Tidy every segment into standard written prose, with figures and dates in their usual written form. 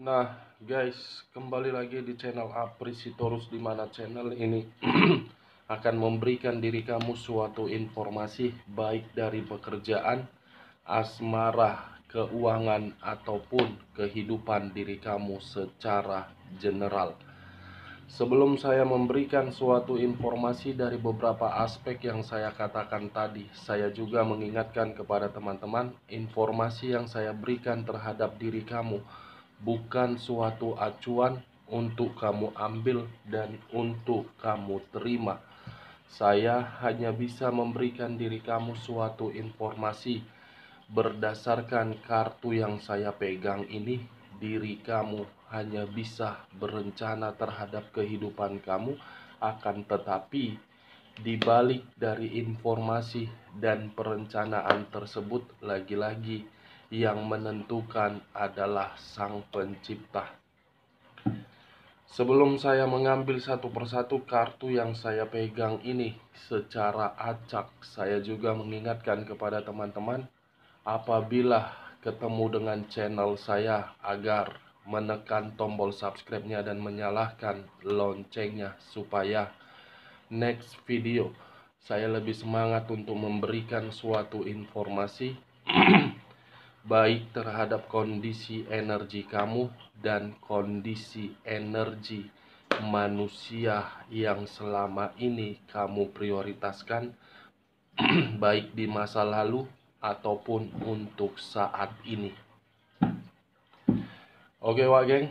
Nah, guys, kembali lagi di channel Aprisitorus, di mana channel ini akan memberikan diri kamu suatu informasi baik dari pekerjaan, asmara, keuangan, ataupun kehidupan diri kamu secara general. Sebelum saya memberikan suatu informasi dari beberapa aspek yang saya katakan tadi, saya juga mengingatkan kepada teman-teman, informasi yang saya berikan terhadap diri kamu bukan suatu acuan untuk kamu ambil dan untuk kamu terima. Saya hanya bisa memberikan diri kamu suatu informasi berdasarkan kartu yang saya pegang ini. Diri kamu hanya bisa berencana terhadap kehidupan kamu, akan tetapi di balik dari informasi dan perencanaan tersebut, lagi-lagi yang menentukan adalah Sang Pencipta. Sebelum saya mengambil satu persatu kartu yang saya pegang ini secara acak, saya juga mengingatkan kepada teman-teman, apabila ketemu dengan channel saya, agar menekan tombol subscribe-nya dan menyalakan loncengnya, supaya next video saya lebih semangat untuk memberikan suatu informasi baik terhadap kondisi energi kamu dan kondisi energi manusia yang selama ini kamu prioritaskan baik di masa lalu ataupun untuk saat ini. Oke Wak Geng,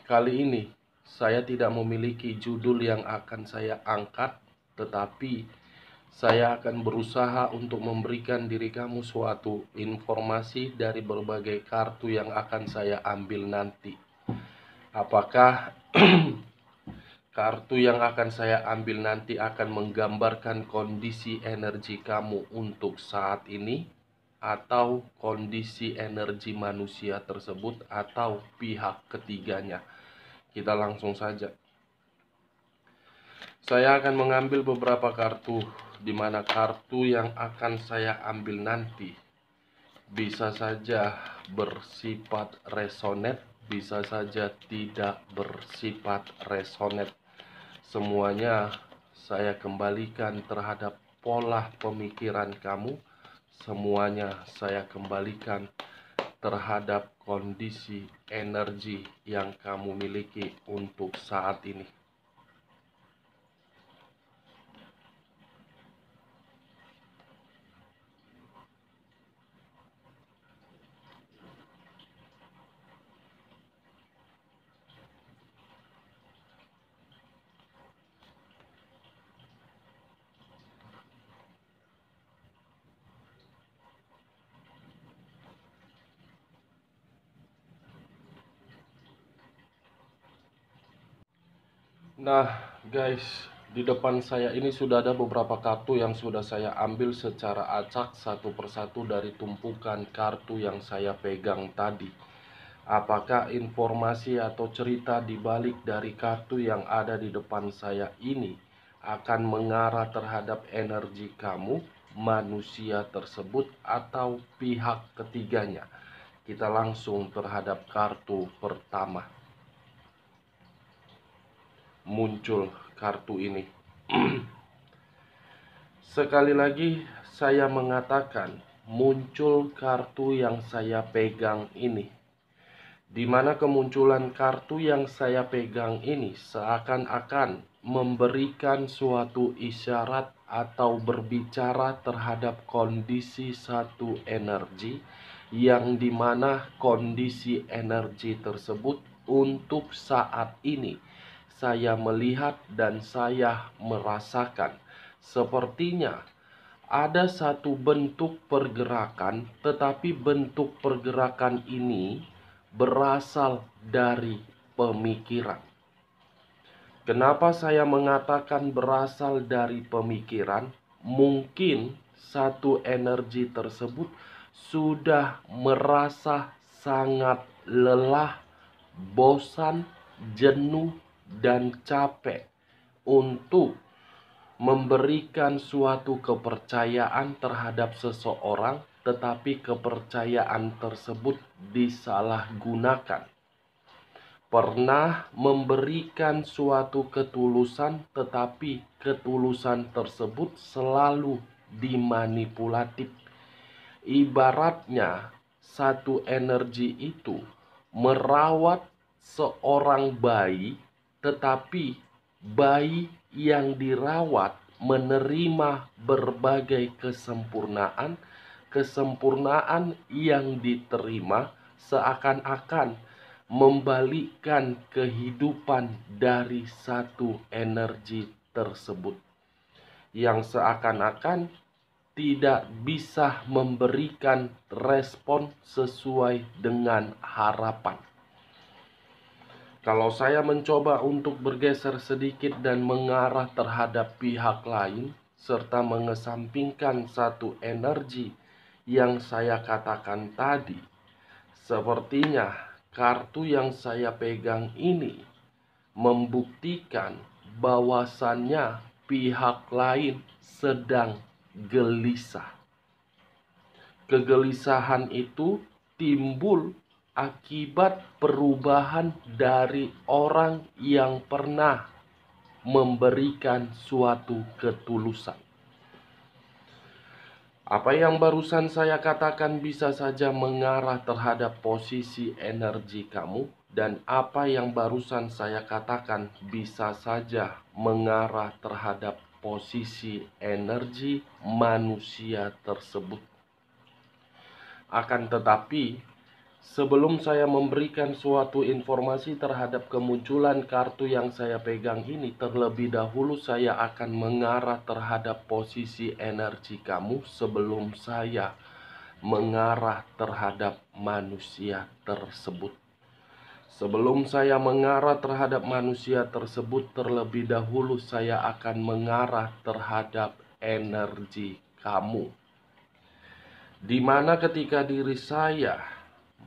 kali ini saya tidak memiliki judul yang akan saya angkat, tetapi saya akan berusaha untuk memberikan diri kamu suatu informasi dari berbagai kartu yang akan saya ambil nanti. Apakah kartu yang akan saya ambil nanti akan menggambarkan kondisi energi kamu untuk saat ini, atau kondisi energi manusia tersebut, atau pihak ketiganya? Kita langsung saja. Saya akan mengambil beberapa kartu, di mana kartu yang akan saya ambil nanti bisa saja bersifat resonate, bisa saja tidak bersifat resonate. Semuanya saya kembalikan terhadap pola pemikiran kamu. Semuanya saya kembalikan terhadap kondisi energi yang kamu miliki untuk saat ini. Nah guys, di depan saya ini sudah ada beberapa kartu yang sudah saya ambil secara acak satu persatu dari tumpukan kartu yang saya pegang tadi. Apakah informasi atau cerita di balik dari kartu yang ada di depan saya ini akan mengarah terhadap energi kamu, manusia tersebut, atau pihak ketiganya? Kita langsung terhadap kartu pertama. Muncul kartu ini. Sekali lagi saya mengatakan, muncul kartu yang saya pegang ini, di mana kemunculan kartu yang saya pegang ini seakan-akan memberikan suatu isyarat atau berbicara terhadap kondisi satu energi, yang dimana kondisi energi tersebut untuk saat ini saya melihat dan saya merasakan sepertinya ada satu bentuk pergerakan, tetapi bentuk pergerakan ini berasal dari pemikiran. Kenapa saya mengatakan berasal dari pemikiran? Mungkin satu energi tersebut sudah merasa sangat lelah, bosan, jenuh, dan capek untuk memberikan suatu kepercayaan terhadap seseorang, tetapi kepercayaan tersebut disalahgunakan. pernah memberikan suatu ketulusan, tetapi ketulusan tersebut selalu dimanipulatif. Ibaratnya satu energi itu merawat seorang bayi, tetapi bayi yang dirawat menerima berbagai kesempurnaan. Kesempurnaan yang diterima seakan-akan membalikkan kehidupan dari satu energi tersebut, yang seakan-akan tidak bisa memberikan respon sesuai dengan harapan. Kalau saya mencoba untuk bergeser sedikit dan mengarah terhadap pihak lain, serta mengesampingkan satu energi yang saya katakan tadi, sepertinya kartu yang saya pegang ini membuktikan bahwasannya pihak lain sedang gelisah. Kegelisahan itu timbul akibat perubahan dari orang yang pernah memberikan suatu ketulusan. Apa yang barusan saya katakan bisa saja mengarah terhadap posisi energi kamu, dan apa yang barusan saya katakan bisa saja mengarah terhadap posisi energi manusia tersebut. Akan tetapi, sebelum saya memberikan suatu informasi terhadap kemunculan kartu yang saya pegang ini, terlebih dahulu saya akan mengarah terhadap posisi energi kamu sebelum saya mengarah terhadap manusia tersebut. Sebelum saya mengarah terhadap manusia tersebut, terlebih dahulu saya akan mengarah terhadap energi kamu. Di mana ketika diri saya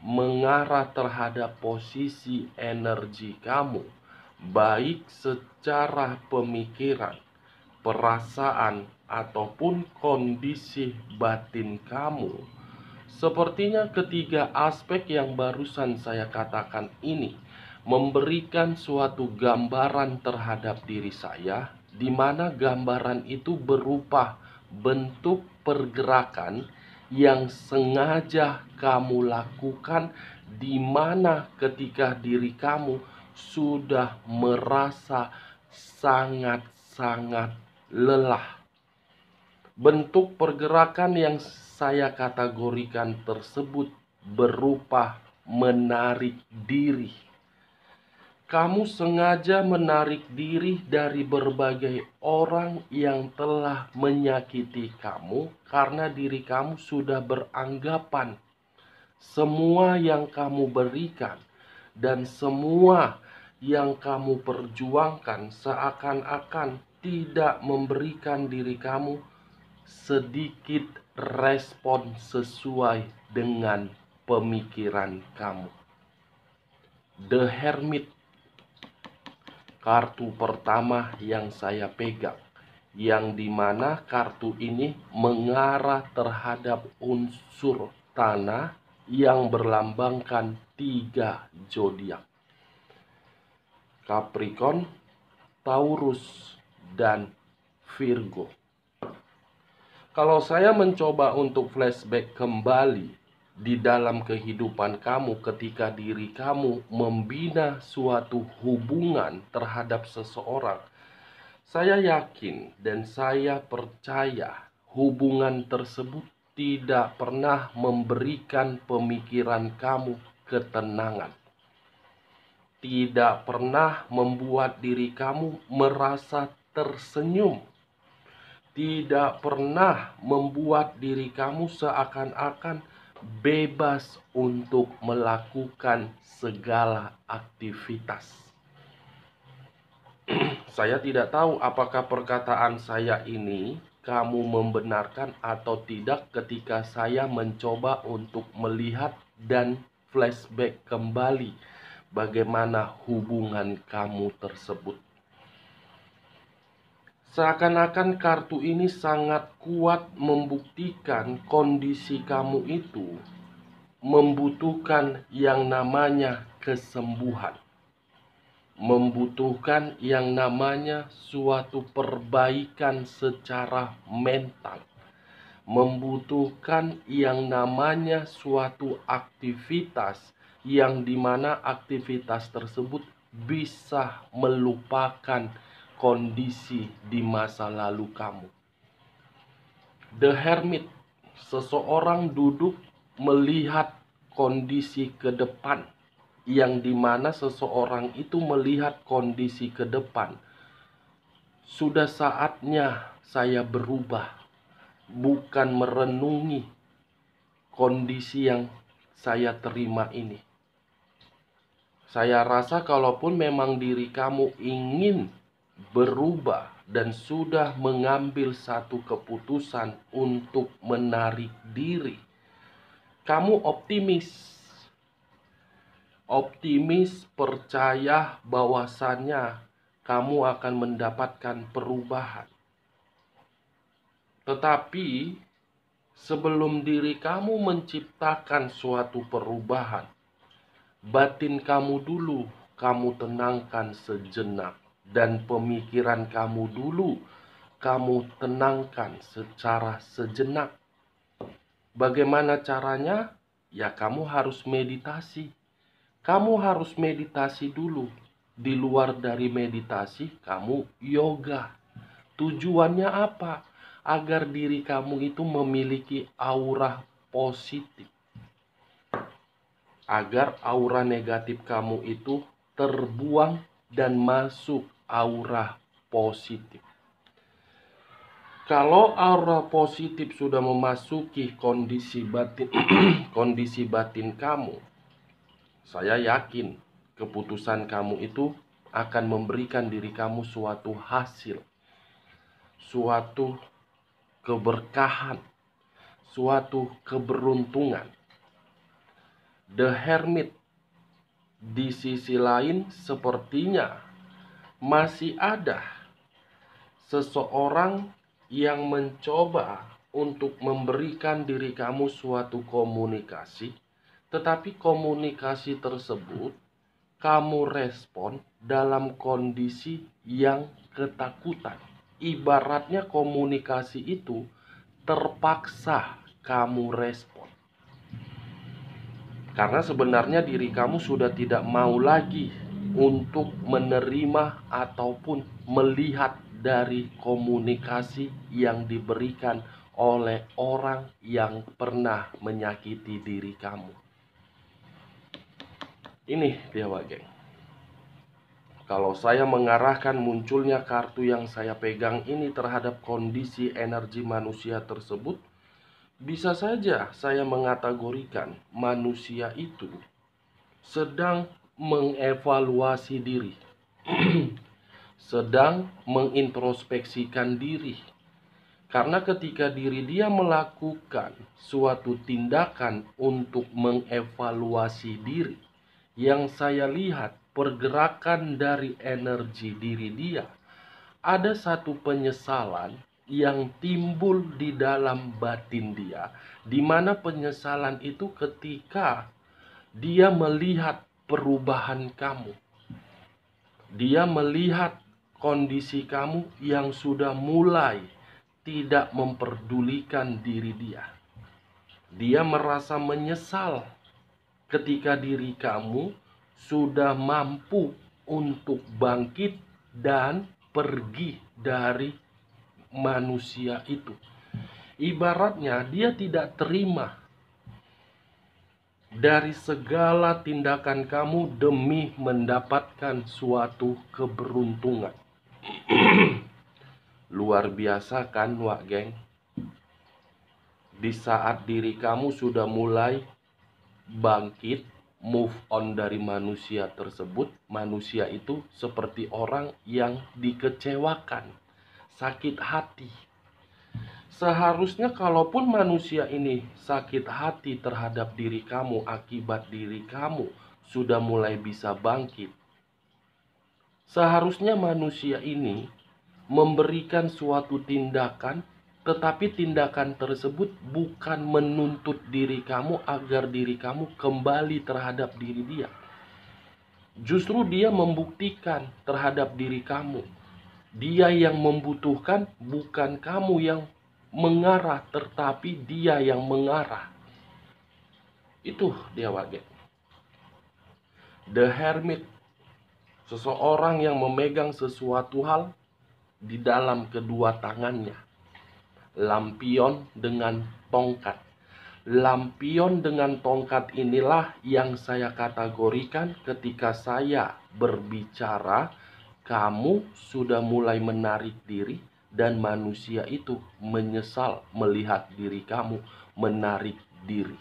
mengarah terhadap posisi energi kamu, baik secara pemikiran, perasaan, ataupun kondisi batin kamu, sepertinya ketiga aspek yang barusan saya katakan ini memberikan suatu gambaran terhadap diri saya, di mana gambaran itu berupa bentuk pergerakan yang sengaja kamu lakukan, di mana ketika diri kamu sudah merasa sangat-sangat lelah. Bentuk pergerakan yang saya kategorikan tersebut berupa menarik diri. Kamu sengaja menarik diri dari berbagai orang yang telah menyakiti kamu, karena diri kamu sudah beranggapan semua yang kamu berikan dan semua yang kamu perjuangkan seakan-akan tidak memberikan diri kamu sedikit respon sesuai dengan pemikiran kamu. The Hermit, kartu pertama yang saya pegang, yang dimana kartu ini mengarah terhadap unsur tanah yang berlambangkan 3 zodiak: Capricorn, Taurus, dan Virgo. Kalau saya mencoba untuk flashback kembali di dalam kehidupan kamu ketika diri kamu membina suatu hubungan terhadap seseorang, saya yakin dan saya percaya hubungan tersebut tidak pernah memberikan pemikiran kamu ketenangan. Tidak pernah membuat diri kamu merasa tersenyum. Tidak pernah membuat diri kamu seakan-akan bebas untuk melakukan segala aktivitas. Saya tidak tahu apakah perkataan saya ini kamu membenarkan atau tidak ketika saya mencoba untuk melihat dan flashback kembali bagaimana hubungan kamu tersebut. Seakan-akan kartu ini sangat kuat membuktikan kondisi kamu itu membutuhkan yang namanya kesembuhan. membutuhkan yang namanya suatu perbaikan secara mental, membutuhkan yang namanya suatu aktivitas yang dimana aktivitas tersebut bisa melupakan kondisi di masa lalu kamu. The Hermit, seseorang duduk melihat kondisi ke depan, yang dimana seseorang itu melihat kondisi ke depan. Sudah saatnya saya berubah, bukan merenungi kondisi yang saya terima ini. Saya rasa kalaupun memang diri kamu ingin berubah dan sudah mengambil satu keputusan untuk menarik diri, kamu optimis percaya bahwasannya kamu akan mendapatkan perubahan. Tetapi sebelum diri kamu menciptakan suatu perubahan, batin kamu dulu kamu tenangkan sejenak, dan pemikiran kamu dulu kamu tenangkan secara sejenak. Bagaimana caranya? Ya, kamu harus meditasi. Kamu harus meditasi dulu. Di luar dari meditasi, kamu yoga. Tujuannya apa? Agar diri kamu itu memiliki aura positif. Agar aura negatif kamu itu terbuang dan masuk aura positif. Kalau aura positif sudah memasuki kondisi batin kondisi batin kamu, saya yakin keputusan kamu itu akan memberikan diri kamu suatu hasil, suatu keberkahan, suatu keberuntungan. The Hermit di sisi lain sepertinya masih ada seseorang yang mencoba untuk memberikan diri kamu suatu komunikasi, tetapi komunikasi tersebut kamu respon dalam kondisi yang ketakutan. Ibaratnya komunikasi itu terpaksa kamu respon. Karena sebenarnya diri kamu sudah tidak mau lagi untuk menerima ataupun melihat dari komunikasi yang diberikan oleh orang yang pernah menyakiti diri kamu. Ini dia, Wak Geng. Kalau saya mengarahkan munculnya kartu yang saya pegang ini terhadap kondisi energi manusia tersebut, bisa saja saya mengategorikan manusia itu sedang mengevaluasi diri, sedang mengintrospeksikan diri. Karena ketika diri dia melakukan suatu tindakan untuk mengevaluasi diri, yang saya lihat pergerakan dari energi diri dia, ada satu penyesalan yang timbul di dalam batin dia, di mana penyesalan itu ketika dia melihat perubahan kamu. Dia melihat kondisi kamu yang sudah mulai tidak memperdulikan diri dia. Dia merasa menyesal ketika diri kamu sudah mampu untuk bangkit dan pergi dari manusia itu. Ibaratnya dia tidak terima dari segala tindakan kamu demi mendapatkan suatu keberuntungan. Luar biasa kan, Wak Geng? Di saat diri kamu sudah mulai bangkit, move on dari manusia tersebut, manusia itu seperti orang yang dikecewakan, sakit hati. Seharusnya kalaupun manusia ini sakit hati terhadap diri kamu akibat diri kamu sudah mulai bisa bangkit, seharusnya manusia ini memberikan suatu tindakan, tetapi tindakan tersebut bukan menuntut diri kamu agar diri kamu kembali terhadap diri dia. Justru dia membuktikan terhadap diri kamu. Dia yang membutuhkan, bukan kamu yang mengarah, tetapi dia yang mengarah. Itu dia Wage. The Hermit, seseorang yang memegang sesuatu hal di dalam kedua tangannya. Lampion dengan tongkat. Lampion dengan tongkat inilah yang saya kategorikan ketika saya berbicara, kamu sudah mulai menarik diri dan manusia itu menyesal melihat diri kamu menarik diri.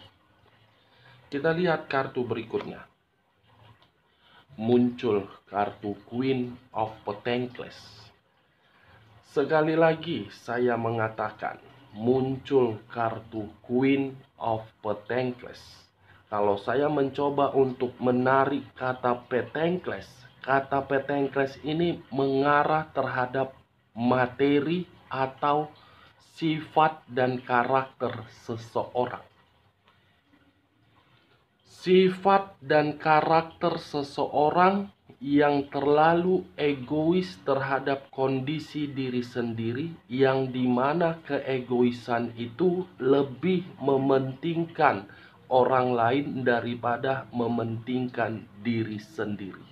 Kita lihat kartu berikutnya. Muncul kartu Queen of Pentacles. Sekali lagi saya mengatakan, muncul kartu Queen of Pentacles. Kalau saya mencoba untuk menarik kata Pentacles ini mengarah terhadap materi atau sifat dan karakter seseorang. Sifat dan karakter seseorang yang terlalu egois terhadap kondisi diri sendiri, yang dimana keegoisan itu lebih mementingkan orang lain daripada mementingkan diri sendiri.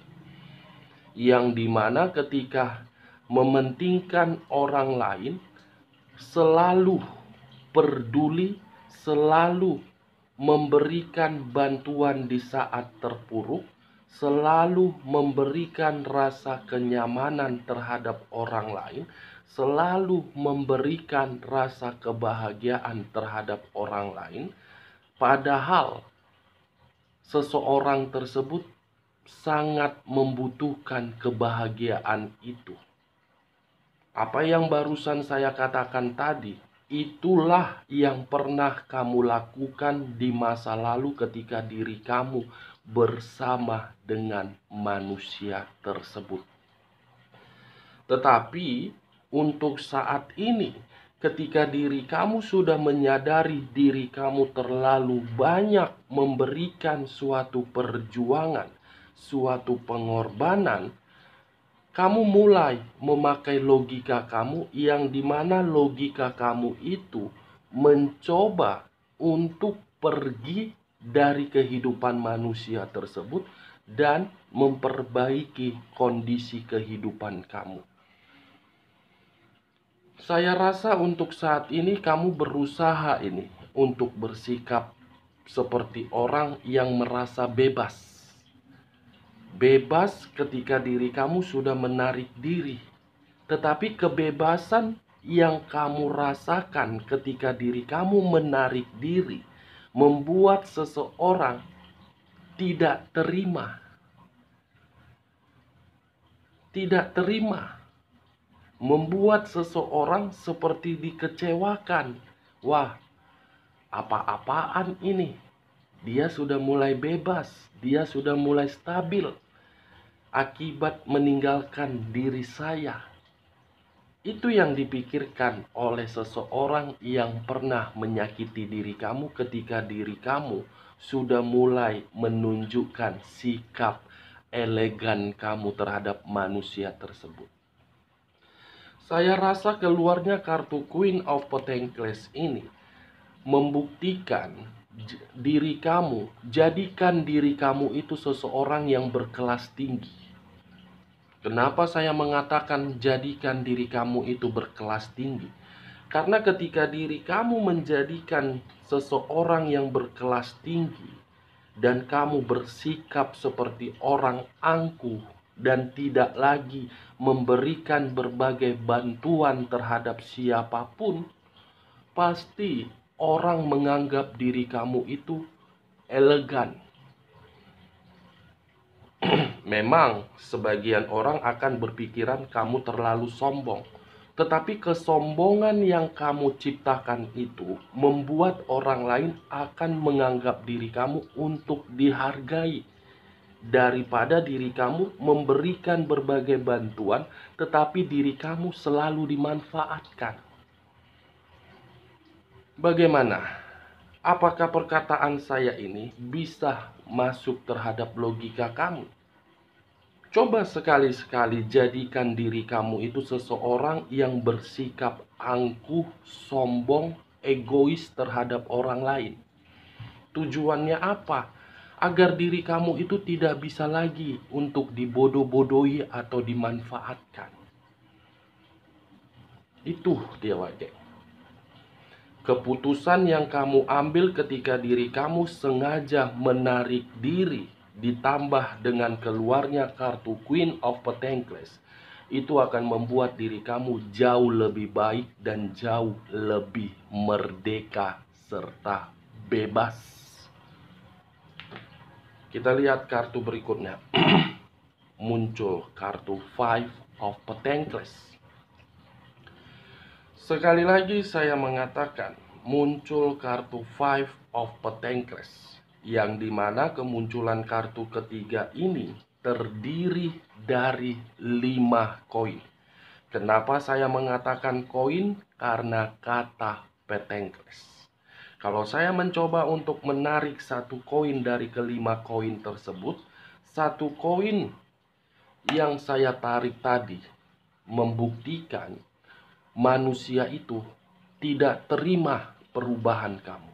Yang dimana ketika mementingkan orang lain, selalu peduli, selalu memberikan bantuan di saat terpuruk, selalu memberikan rasa kenyamanan terhadap orang lain, selalu memberikan rasa kebahagiaan terhadap orang lain, padahal seseorang tersebut sangat membutuhkan kebahagiaan itu. Apa yang barusan saya katakan tadi, itulah yang pernah kamu lakukan di masa lalu ketika diri kamu bersama dengan manusia tersebut. Tetapi untuk saat ini, ketika diri kamu sudah menyadari diri kamu terlalu banyak memberikan suatu perjuangan, suatu pengorbanan, kamu mulai memakai logika kamu, yang dimana logika kamu itu mencoba untuk pergi dari kehidupan manusia tersebut dan memperbaiki kondisi kehidupan kamu. Saya rasa untuk saat ini kamu berusaha untuk bersikap seperti orang yang merasa bebas. Bebas ketika diri kamu sudah menarik diri. Tetapi kebebasan yang kamu rasakan ketika diri kamu menarik diri membuat seseorang tidak terima. Tidak terima. Membuat seseorang seperti dikecewakan. Wah, apa-apaan ini? Dia sudah mulai bebas, dia sudah mulai stabil akibat meninggalkan diri saya. Itu yang dipikirkan oleh seseorang yang pernah menyakiti diri kamu ketika diri kamu sudah mulai menunjukkan sikap elegan kamu terhadap manusia tersebut. Saya rasa keluarnya kartu Queen of Pentacles ini membuktikan diri kamu, jadikan diri kamu itu seseorang yang berkelas tinggi. Kenapa saya mengatakan jadikan diri kamu itu berkelas tinggi? Karena ketika diri kamu menjadikan seseorang yang berkelas tinggi dan kamu bersikap seperti orang angkuh dan tidak lagi memberikan berbagai bantuan terhadap siapapun, pasti orang menganggap diri kamu itu elegan. Memang sebagian orang akan berpikiran kamu terlalu sombong. Tetapi kesombongan yang kamu ciptakan itu membuat orang lain akan menganggap diri kamu untuk dihargai, daripada diri kamu memberikan berbagai bantuan tetapi diri kamu selalu dimanfaatkan. Bagaimana? Apakah perkataan saya ini bisa masuk terhadap logika kamu? Coba sekali-sekali jadikan diri kamu itu seseorang yang bersikap angkuh, sombong, egois terhadap orang lain. Tujuannya apa? Agar diri kamu itu tidak bisa lagi untuk dibodoh-bodohi atau dimanfaatkan. Itu dia wajah. Keputusan yang kamu ambil ketika diri kamu sengaja menarik diri, ditambah dengan keluarnya kartu Queen of Pentacles, itu akan membuat diri kamu jauh lebih baik dan jauh lebih merdeka serta bebas. Kita lihat kartu berikutnya. Muncul kartu Five of Pentacles. Sekali lagi saya mengatakan, muncul kartu Five of Pentacles, yang dimana kemunculan kartu ketiga ini terdiri dari 5 koin. Kenapa saya mengatakan koin? Karena kata Pentacles. Kalau saya mencoba untuk menarik satu koin dari kelima koin tersebut, satu koin yang saya tarik tadi membuktikan manusia itu tidak terima perubahan kamu.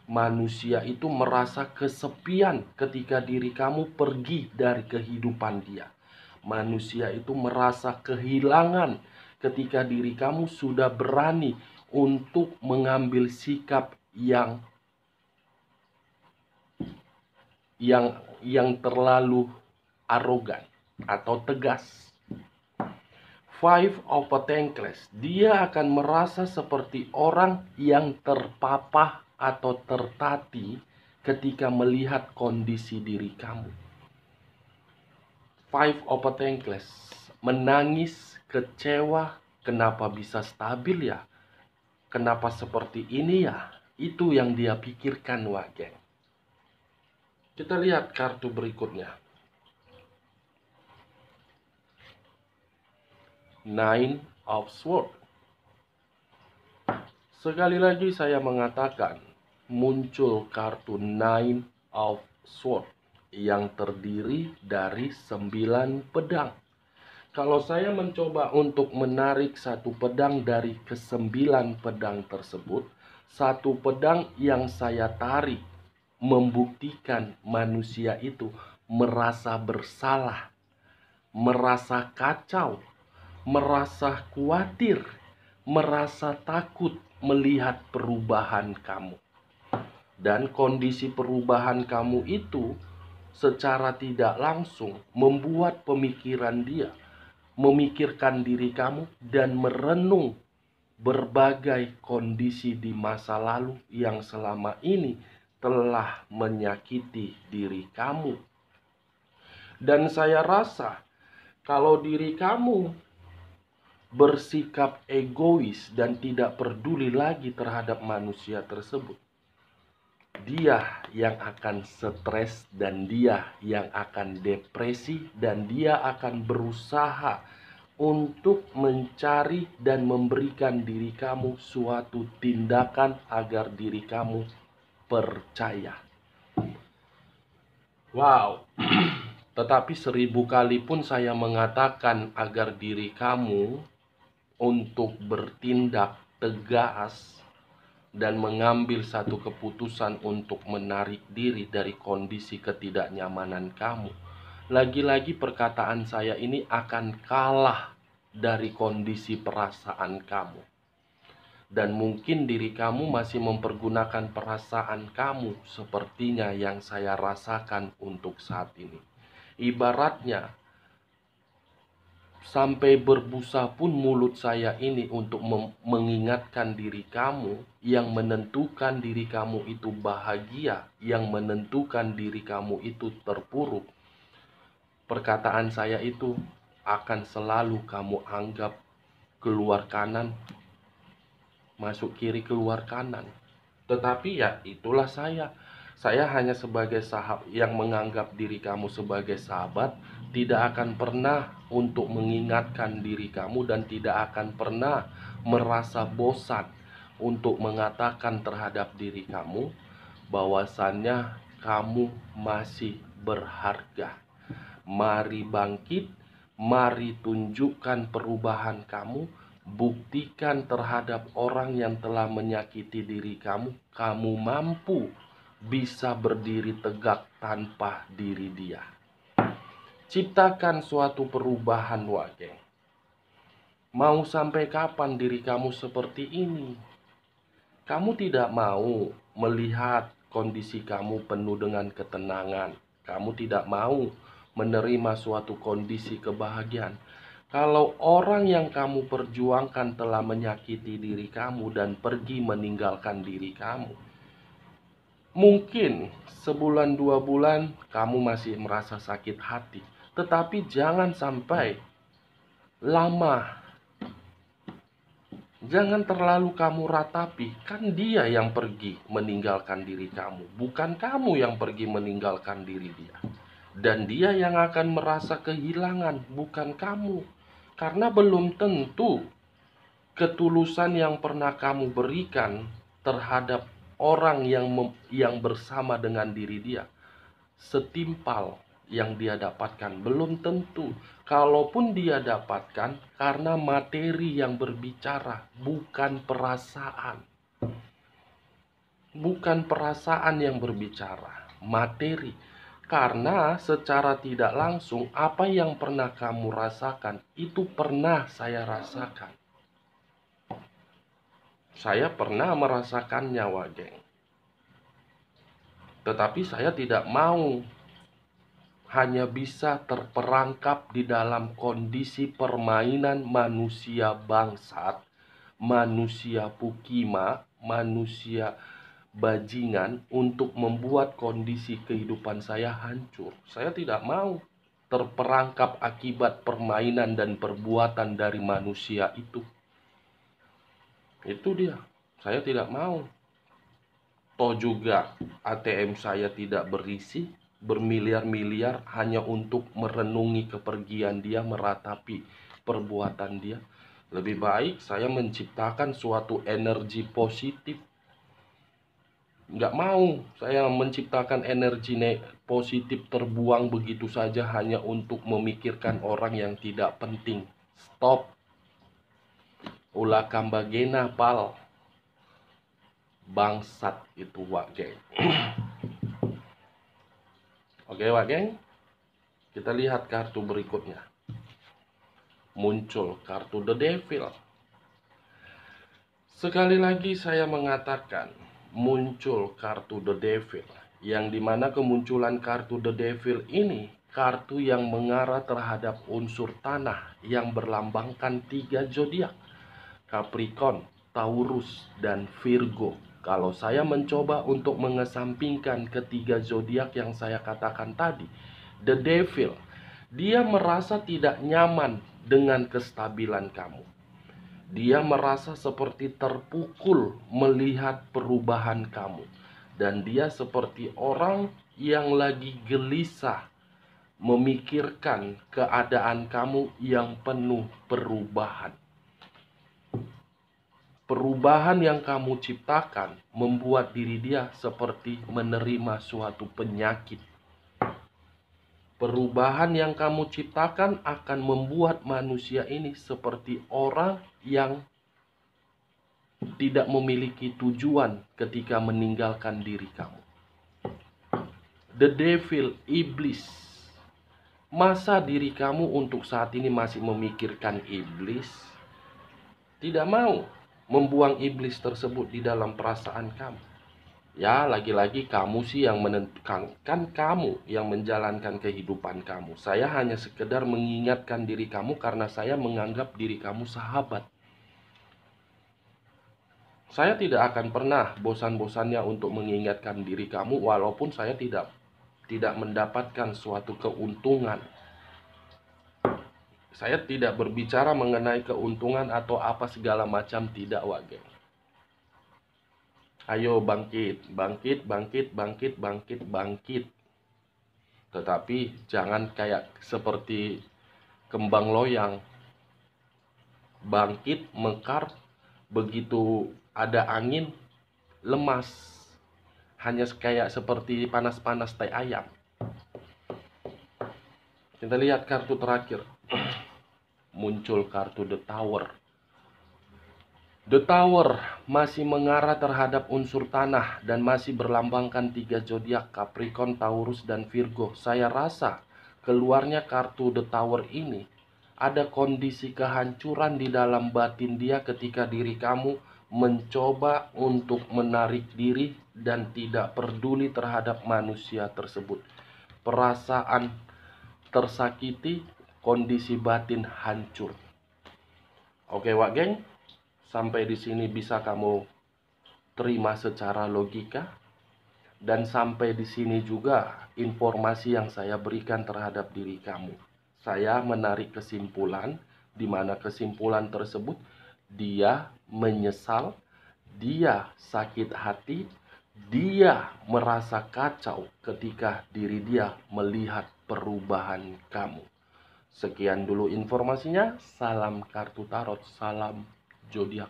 Manusia itu merasa kesepian ketika diri kamu pergi dari kehidupan dia. Manusia itu merasa kehilangan ketika diri kamu sudah berani untuk mengambil sikap yang terlalu arogan atau tegas. Five of Pentacles, dia akan merasa seperti orang yang terpapah atau tertatih ketika melihat kondisi diri kamu. Five of Pentacles, menangis, kecewa, kenapa bisa stabil ya? Kenapa seperti ini ya? Itu yang dia pikirkan, wah geng. Kita lihat kartu berikutnya. Nine of Swords. Sekali lagi saya mengatakan, muncul kartu Nine of Swords yang terdiri dari 9 pedang. Kalau saya mencoba untuk menarik satu pedang dari ke-9 pedang tersebut, satu pedang yang saya tarik membuktikan manusia itu merasa bersalah, merasa kacau, merasa khawatir, merasa takut melihat perubahan kamu. Dan kondisi perubahan kamu itu secara tidak langsung membuat pemikiran dia memikirkan diri kamu dan merenung berbagai kondisi di masa lalu yang selama ini telah menyakiti diri kamu. Dan saya rasa kalau diri kamu bersikap egois dan tidak peduli lagi terhadap manusia tersebut, dia yang akan stres dan dia yang akan depresi dan dia akan berusaha untuk mencari dan memberikan diri kamu suatu tindakan agar diri kamu percaya. Wow. Tetapi 1000 kali pun saya mengatakan agar diri kamu untuk bertindak tegas dan mengambil satu keputusan untuk menarik diri dari kondisi ketidaknyamanan kamu. Lagi-lagi perkataan saya ini akan kalah dari kondisi perasaan kamu. Dan mungkin diri kamu masih mempergunakan perasaan kamu sepertinya yang saya rasakan untuk saat ini. Ibaratnya, sampai berbusa pun mulut saya ini untuk mengingatkan diri kamu, yang menentukan diri kamu itu bahagia, yang menentukan diri kamu itu terpuruk. Perkataan saya itu akan selalu kamu anggap keluar kanan, masuk kiri, keluar kanan. Tetapi ya itulah saya. Saya hanya sebagai sahabat yang menganggap diri kamu sebagai sahabat, tidak akan pernah untuk mengingatkan diri kamu dan tidak akan pernah merasa bosan untuk mengatakan terhadap diri kamu bahwasannya kamu masih berharga, Mari bangkit, mari tunjukkan perubahan kamu, buktikan terhadap orang yang telah menyakiti diri kamu, kamu mampu bisa berdiri tegak tanpa diri dia. Ciptakan suatu perubahan, Wage. Mau sampai kapan diri kamu seperti ini? Kamu tidak mau melihat kondisi kamu penuh dengan ketenangan. Kamu tidak mau menerima suatu kondisi kebahagiaan. Kalau orang yang kamu perjuangkan telah menyakiti diri kamu dan pergi meninggalkan diri kamu, mungkin sebulan 2 bulan kamu masih merasa sakit hati, tetapi jangan sampai lama. Jangan terlalu kamu ratapi, kan dia yang pergi meninggalkan diri kamu, bukan kamu yang pergi meninggalkan diri dia. Dan dia yang akan merasa kehilangan, bukan kamu. Karena belum tentu ketulusan yang pernah kamu berikan terhadap orang yang bersama dengan diri dia setimpal yang dia dapatkan. Belum tentu. Kalaupun dia dapatkan, karena materi yang berbicara, bukan perasaan. Bukan perasaan yang berbicara, materi. Karena secara tidak langsung, apa yang pernah kamu rasakan, itu pernah saya rasakan. Saya pernah merasakannya, Wageng. Tetapi saya tidak mau hanya bisa terperangkap di dalam kondisi permainan manusia bangsat, manusia pukima, manusia bajingan untuk membuat kondisi kehidupan saya hancur. Saya tidak mau terperangkap akibat permainan dan perbuatan dari manusia itu. Itu dia. Saya tidak mau. Toh juga ATM saya tidak berisi bermiliar-miliar hanya untuk merenungi kepergian dia, meratapi perbuatan dia. Lebih baik saya menciptakan suatu energi positif. Nggak mau saya menciptakan energi positif terbuang begitu saja hanya untuk memikirkan orang yang tidak penting. Stop. Ulah kambagena pal. Bangsat itu, Wage. Oke, Wage. Kita lihat kartu berikutnya. Muncul kartu The Devil. Sekali lagi saya mengatakan, muncul kartu The Devil, yang dimana kemunculan kartu The Devil ini kartu yang mengarah terhadap unsur tanah yang berlambangkan 3 zodiak, Capricorn, Taurus, dan Virgo. Kalau saya mencoba untuk mengesampingkan ketiga zodiak yang saya katakan tadi, The Devil, dia merasa tidak nyaman dengan kestabilan kamu. Dia merasa seperti terpukul melihat perubahan kamu. Dan dia seperti orang yang lagi gelisah memikirkan keadaan kamu yang penuh perubahan. Perubahan yang kamu ciptakan membuat diri dia seperti menerima suatu penyakit. Perubahan yang kamu ciptakan akan membuat manusia ini seperti orang yang tidak memiliki tujuan ketika meninggalkan diri kamu. The Devil, iblis. Masa diri kamu untuk saat ini masih memikirkan iblis? Tidak mau membuang iblis tersebut di dalam perasaan kamu. Ya, lagi-lagi kamu sih yang menentukan, kan kamu yang menjalankan kehidupan kamu. Saya hanya sekedar mengingatkan diri kamu karena saya menganggap diri kamu sahabat. Saya tidak akan pernah bosan-bosannya untuk mengingatkan diri kamu walaupun saya tidak mendapatkan suatu keuntungan. Saya tidak berbicara mengenai keuntungan atau apa segala macam, tidak, Wage. Ayo bangkit, bangkit, bangkit, bangkit, bangkit, bangkit. Tetapi jangan kayak seperti kembang loyang. Bangkit, mekar, begitu ada angin, lemas. Hanya kayak seperti panas-panas teh ayam. Kita lihat kartu terakhir. Muncul kartu The Tower. The Tower masih mengarah terhadap unsur tanah dan masih berlambangkan 3 zodiak Capricorn, Taurus, dan Virgo. Saya rasa keluarnya kartu The Tower ini ada kondisi kehancuran di dalam batin dia ketika diri kamu mencoba untuk menarik diri dan tidak peduli terhadap manusia tersebut. Perasaan tersakiti, kondisi batin hancur. Oke, Wak Geng. Sampai di sini bisa kamu terima secara logika, dan sampai di sini juga informasi yang saya berikan terhadap diri kamu. Saya menarik kesimpulan, di mana kesimpulan tersebut dia menyesal, dia sakit hati, dia merasa kacau ketika diri dia melihat perubahan kamu. Sekian dulu informasinya. Salam kartu tarot, salam zodiak.